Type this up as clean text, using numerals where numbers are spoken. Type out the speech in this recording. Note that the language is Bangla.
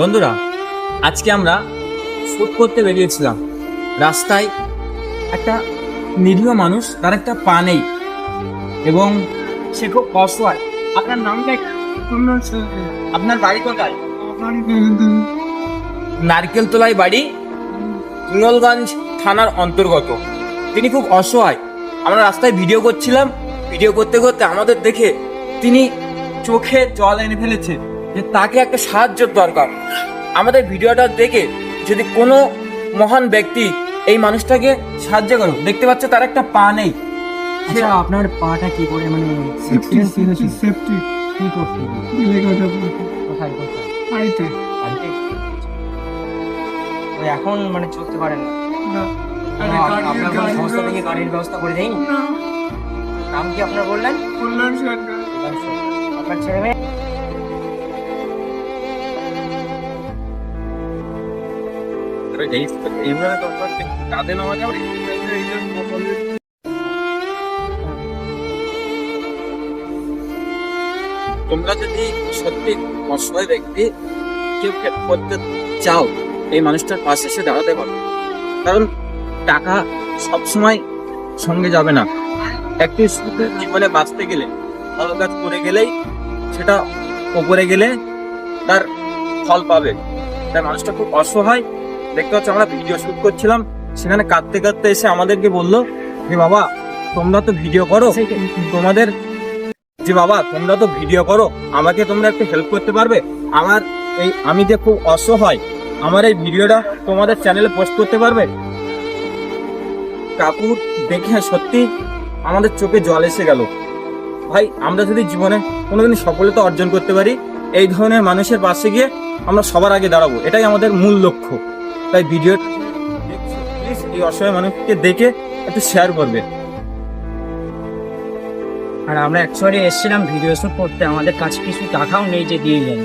বন্ধুরা, আজকে আমরা শুট করতে বেরিয়েছিলাম। রাস্তায় একটা নিরীহ মানুষ, তার একটা পা নেই এবং সে খুব অসহায়। আপনার নামটা আপনার বাড়ি কোথায়? নারকেলতলায় বাড়ি, হিঙ্গলগঞ্জ থানার অন্তর্গত। তিনি খুব অসহায়। আমরা রাস্তায় ভিডিও করছিলাম, ভিডিও করতে করতে আমাদের দেখে তিনি চোখে জল এনে ফেলেছে যে তাকে একটা সাহায্যের দরকার। আমাদের ভিডিওটা দেখে যদি কোনো মহান ব্যক্তি এই মানুষটাকে সাহায্য করো। দেখতে পাচ্ছ তার একটা পা নেই। আচ্ছা, আপনার পাটা কি করে সেফটি কি করতে কোথায় আইতে ওই এখন চলতে পারেন না? আরে আপনার কোনো সংস্থা থেকে গাড়ির ব্যবস্থা করে দেয়নি? নাম কি আপনার বললেন? কল্যাণ সরকার। আপনার ছেলে মেয়ে? তোমরা যদি সত্যি অসহায় ব্যক্তি কেউ হেল্প করতে চাও, এই মানুষটার পাশে এসে দাঁড়াতে পারো। কারণ টাকা সবসময় সঙ্গে যাবে না। একটি জীবনে বাঁচতে গেলে, ভালো কাজ করে গেলেই সেটা ওপরে গেলে তার ফল পাবে। তাই মানুষটা খুব অসহায়। দেখতে পাচ্ছ, আমরা ভিডিও শুট করছিলাম, সেখানে কাঁদতে কাঁদতে এসে আমাদেরকে বললো যে বাবা তোমরা তো ভিডিও করো, তোমাদের যে বাবা তোমরা তো ভিডিও করো, আমাকে তোমরা একটু হেল্প করতে পারবে? আমি যে খুব অসহায়, আমার এই ভিডিওটা তোমাদের চ্যানেলে পোস্ট করতে পারবে? কাকুর দেখে সত্যি আমাদের চোখে জল এসে গেল। ভাই, আমরা যদি জীবনে কোনোদিন সফলতা অর্জন করতে পারি, এই ধরনের মানুষের পাশে গিয়ে আমরা সবার আগে দাঁড়াবো, এটাই আমাদের মূল লক্ষ্য। তাই ভিডিও প্লিজ এই অসহায় মানুষকে দেখে একটু শেয়ার করবে। আর আমরা অ্যাকচুয়ালি এসেছিলাম ভিডিও শুট করতে, আমাদের কাছে কিছু টাকাও নেই যে দিয়ে যাবে।